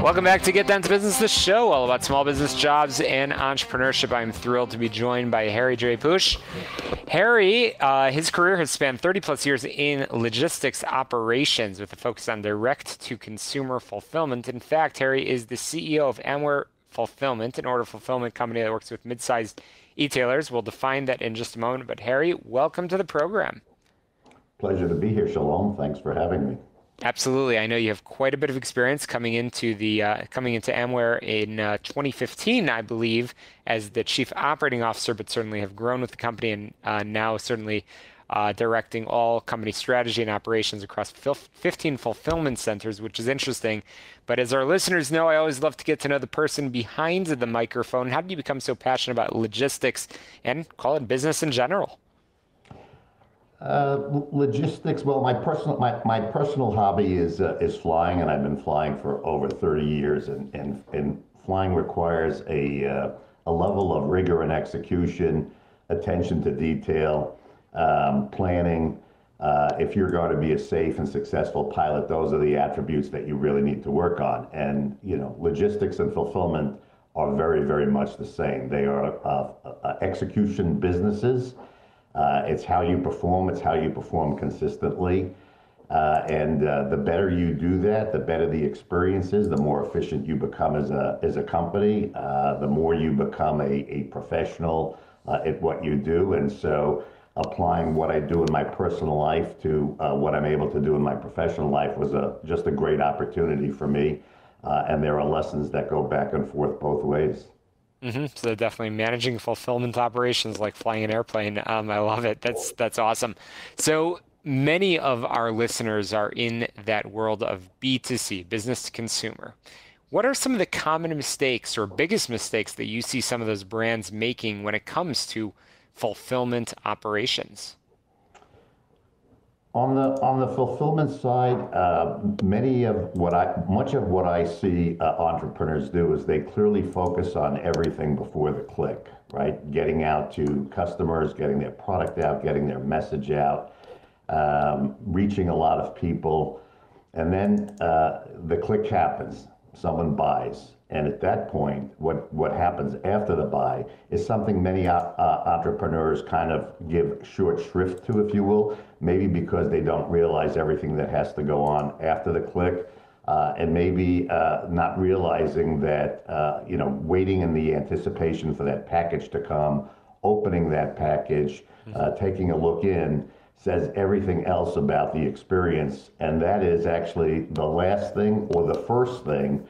Welcome back to Get Down to Business, the show all about small business jobs and entrepreneurship. I'm thrilled to be joined by Harry J. Pusch. Harry, his career has spanned 30 plus years in logistics operations with a focus on direct-to-consumer fulfillment. In fact, Harry is the CEO of Amware Fulfillment, an order fulfillment company that works with mid-sized e-tailers. We'll define that in just a moment. But Harry, welcome to the program. Pleasure to be here, Shalom. Thanks for having me. Absolutely. I know you have quite a bit of experience coming into Amware in 2015, I believe, as the chief operating officer, but certainly have grown with the company and now certainly directing all company strategy and operations across 15 fulfillment centers, which is interesting. But as our listeners know, I always love to get to know the person behind the microphone. How did you become so passionate about logistics and call it business in general? Logistics. Well, my personal hobby is flying, and I've been flying for over 30 years. And flying requires a level of rigor and execution, attention to detail, planning. If you're going to be a safe and successful pilot, those are the attributes that you really need to work on. And logistics and fulfillment are very, very much the same. They are execution businesses. It's how you perform. It's how you perform consistently. And the better you do that, the better the experience is, the more efficient you become as a company, the more you become a professional at what you do. And so applying what I do in my personal life to what I'm able to do in my professional life was just a great opportunity for me. And there are lessons that go back and forth both ways. So definitely managing fulfillment operations like flying an airplane. I love it. That's awesome. So many of our listeners are in that world of B2C, business to consumer. What are some of the common mistakes or biggest mistakes that you see some of those brands making when it comes to fulfillment operations? On the fulfillment side, much of what I see entrepreneurs do is they clearly focus on everything before the click, right? Getting out to customers, getting their product out, getting their message out, reaching a lot of people, and then the click happens. Someone buys. And at that point, what happens after the buy is something many entrepreneurs kind of give short shrift to, if you will, maybe because they don't realize everything that has to go on after the click, and maybe not realizing that, waiting in the anticipation for that package to come, opening that package, taking a look in, says everything else about the experience. And that is actually the last thing or the first thing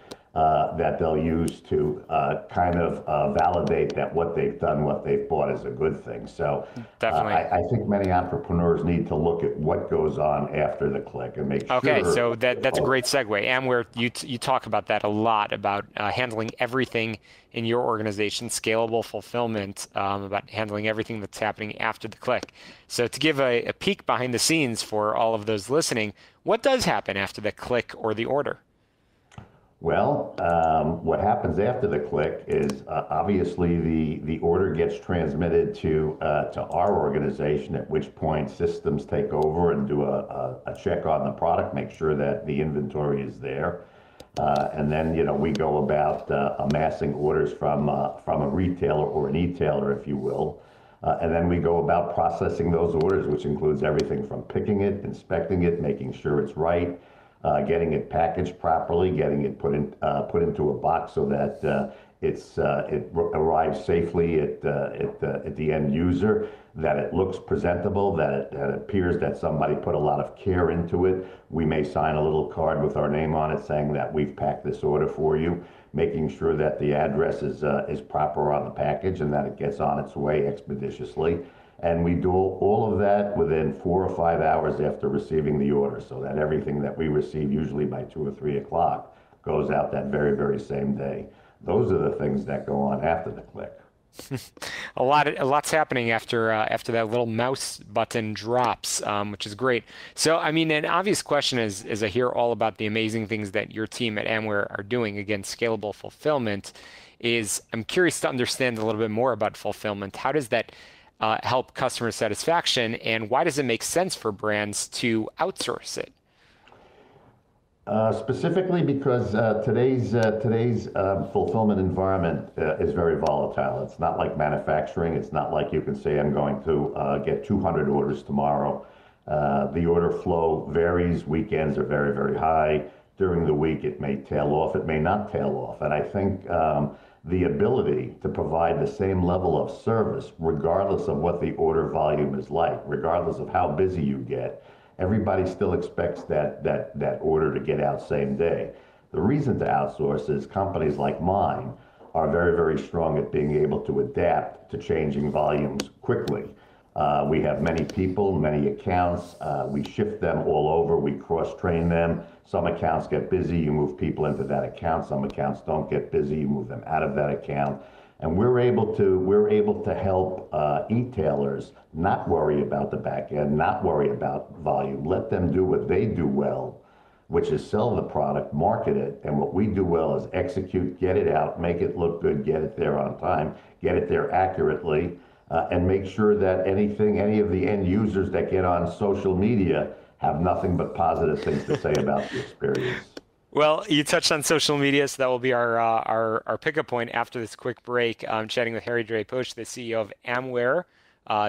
that they'll use to kind of validate that what they've done, what they've bought is a good thing. So I think many entrepreneurs need to look at what goes on after the click and make sure. Okay, so that's a great segue. Amware, you talk about that a lot, about handling everything in your organization, scalable fulfillment, about handling everything that's happening after the click. So to give a peek behind the scenes for all of those listening, what does happen after the click or the order? Well, what happens after the click is obviously the order gets transmitted to our organization, at which point systems take over and do a check on the product, make sure that the inventory is there. And then, we go about amassing orders from a retailer or an e-tailer, if you will. And then we go about processing those orders, which includes everything from picking it, inspecting it, making sure it's right, getting it packaged properly, getting it put into a box so that it arrives safely at the end user, that it looks presentable, that it appears that somebody put a lot of care into it. We may sign a little card with our name on it saying that we've packed this order for you, making sure that the address is proper on the package and that it gets on its way expeditiously. And we do all of that within 4 or 5 hours after receiving the order, so that everything that we receive, usually by 2 or 3 o'clock, goes out that very, very same day. Those are the things that go on after the click. A lot's happening after that little mouse button drops, which is great. So, I mean, an obvious question is, as I hear all about the amazing things that your team at Amware are doing, again, scalable fulfillment, is I'm curious to understand a little bit more about fulfillment. How does that help customer satisfaction, and why does it make sense for brands to outsource it? Specifically because today's fulfillment environment is very volatile. It's not like manufacturing. It's not like you can say I'm going to get 200 orders tomorrow. The order flow varies. Weekends are very, very high. During the week, it may tail off. It may not tail off. And I think the ability to provide the same level of service, regardless of what the order volume is like, regardless of how busy you get, everybody still expects that order to get out same day. The reason to outsource is companies like mine are very, very strong at being able to adapt to changing volumes quickly. We have many people, many accounts. We shift them all over. We cross-train them. Some accounts get busy, you move people into that account. Some accounts don't get busy, you move them out of that account. And we're able to help e-tailers not worry about the back end, not worry about volume. Let them do what they do well, which is sell the product, market it, and what we do well is execute, get it out, make it look good, get it there on time, get it there accurately, and make sure that any of the end users that get on social media have nothing but positive things to say about the experience. Well, you touched on social media, so that will be our pickup point after this quick break. I'm chatting with Harry Drapeauche, the CEO of Amware.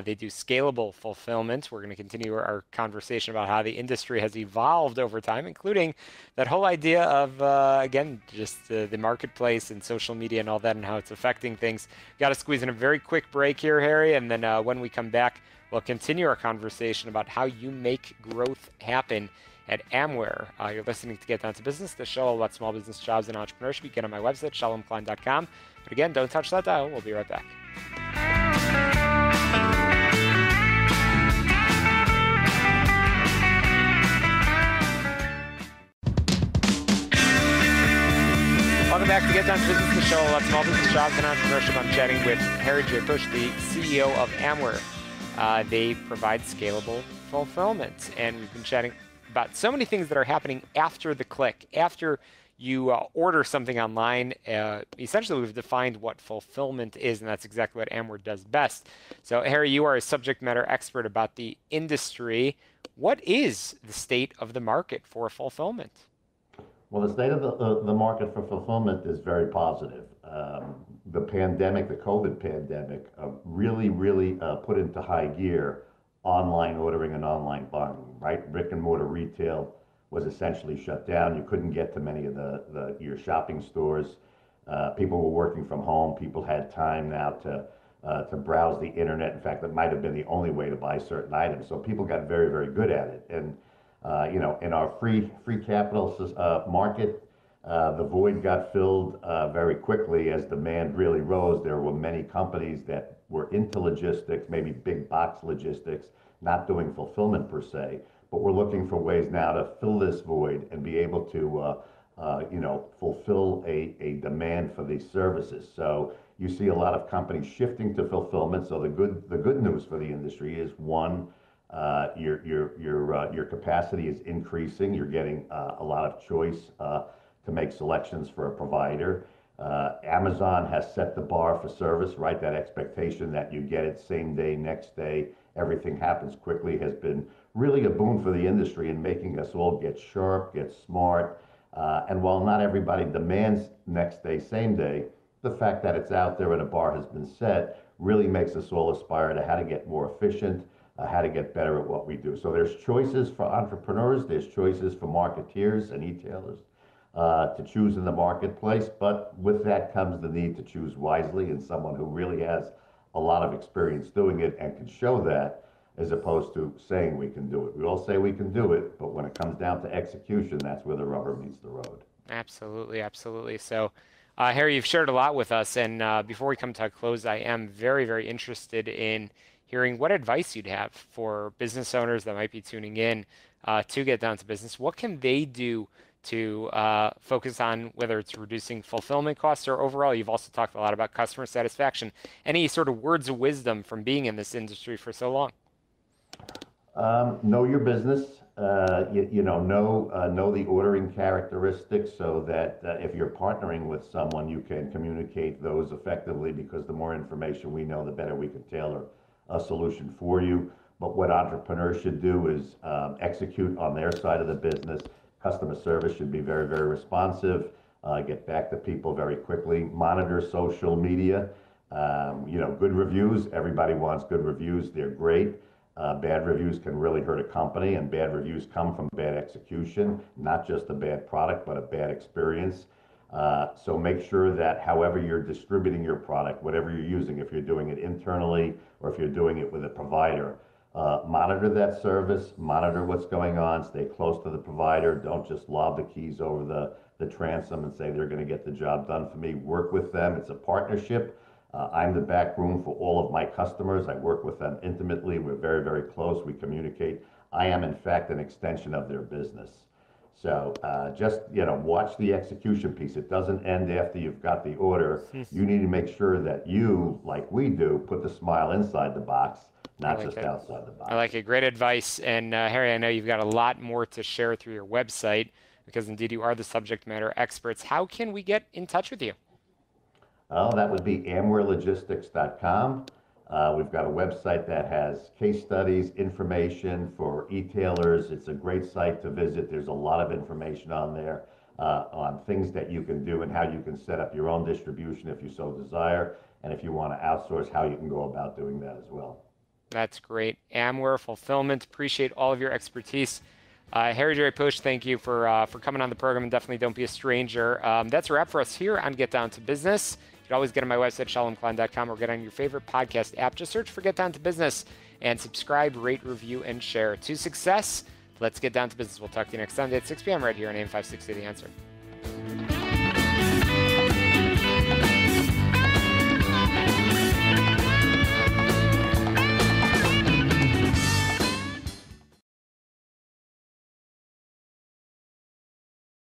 They do scalable fulfillment. We're going to continue our conversation about how the industry has evolved over time, including that whole idea of, again, just the marketplace and social media and all that and how it's affecting things. Got to squeeze in a very quick break here, Harry, and then when we come back, we'll continue our conversation about how you make growth happen at Amware. You're listening to Get Down to Business, the show all about small business, jobs, and entrepreneurship. You get on my website, shalomklein.com. But again, don't touch that dial. We'll be right back. Welcome back to Get Down to Business, the show all about small business, jobs, and entrepreneurship. I'm chatting with Harry Drapeauche, the CEO of Amware. They provide scalable fulfillment, and we've been chatting about so many things that are happening after the click. After you order something online, essentially we've defined what fulfillment is, and that's exactly what Amware does best. So Harry, you are a subject matter expert about the industry. What is the state of the market for fulfillment? Well, the state of the market for fulfillment is very positive. The pandemic, the COVID pandemic, really put into high gear online ordering and online buying, right? Brick and mortar retail was essentially shut down. You couldn't get to many of your shopping stores. People were working from home. People had time now to browse the internet. In fact, that might have been the only way to buy certain items. So people got very, very good at it. And in our free capital market, the void got filled very quickly as demand really rose. There were many companies that were into logistics, maybe big box logistics, not doing fulfillment per se, but we're looking for ways now to fill this void and be able to, fulfill a demand for these services. So you see a lot of companies shifting to fulfillment. So the good news for the industry is one, your capacity is increasing. You're getting a lot of choice to make selections for a provider. Amazon has set the bar for service, right? That expectation that you get it same day, next day, everything happens quickly has been really a boon for the industry in making us all get sharp, get smart. And while not everybody demands next day, same day, the fact that it's out there and a bar has been set really makes us all aspire to how to get more efficient, how to get better at what we do. So there's choices for entrepreneurs, there's choices for marketeers and e-tailers to choose in the marketplace, but with that comes the need to choose wisely and someone who really has a lot of experience doing it and can show that, as opposed to saying we can do it. We all say we can do it, but when it comes down to execution, that's where the rubber meets the road. Absolutely, absolutely. So, Harry, you've shared a lot with us, and before we come to a close, I am very, very interested in hearing what advice you'd have for business owners that might be tuning in to Get Down to Business. What can they do to focus on, whether it's reducing fulfillment costs or overall? You've also talked a lot about customer satisfaction. Any sort of words of wisdom from being in this industry for so long? Know your business. Know the ordering characteristics so that if you're partnering with someone, you can communicate those effectively, because the more information we know, the better we can tailor a solution for you. But what entrepreneurs should do is execute on their side of the business, Customer service should be very, very responsive. Get back to people very quickly. Monitor social media. Good reviews. Everybody wants good reviews. They're great. Bad reviews can really hurt a company, and bad reviews come from bad execution, not just a bad product, but a bad experience. So make sure that however you're distributing your product, whatever you're using, if you're doing it internally or if you're doing it with a provider, monitor that service, monitor what's going on, stay close to the provider. Don't just lob the keys over the transom and say they're going to get the job done for me. Work with them. It's a partnership. I'm the back room for all of my customers. I work with them intimately. We're very, very close. We communicate. I am, in fact, an extension of their business. So just, watch the execution piece. It doesn't end after you've got the order. You need to make sure that you, like we do, put the smile inside the box, not just outside the box. I like it. Great advice. And Harry, I know you've got a lot more to share through your website because indeed you are the subject matter experts. How can we get in touch with you? Oh, that would be amwarelogistics.com. We've got a website that has case studies, information for e-tailers. It's a great site to visit. There's a lot of information on there on things that you can do and how you can set up your own distribution if you so desire. And if you want to outsource, how you can go about doing that as well. That's great. Amware Fulfillment. Appreciate all of your expertise. Harry J. Push, thank you for coming on the program, and definitely don't be a stranger. That's a wrap for us here on Get Down to Business. You can always get on my website, shalomklein.com, or get on your favorite podcast app. Just search for Get Down to Business and subscribe, rate, review, and share. To success, let's get down to business. We'll talk to you next Sunday at 6 p.m. right here on AM 560 The Answer.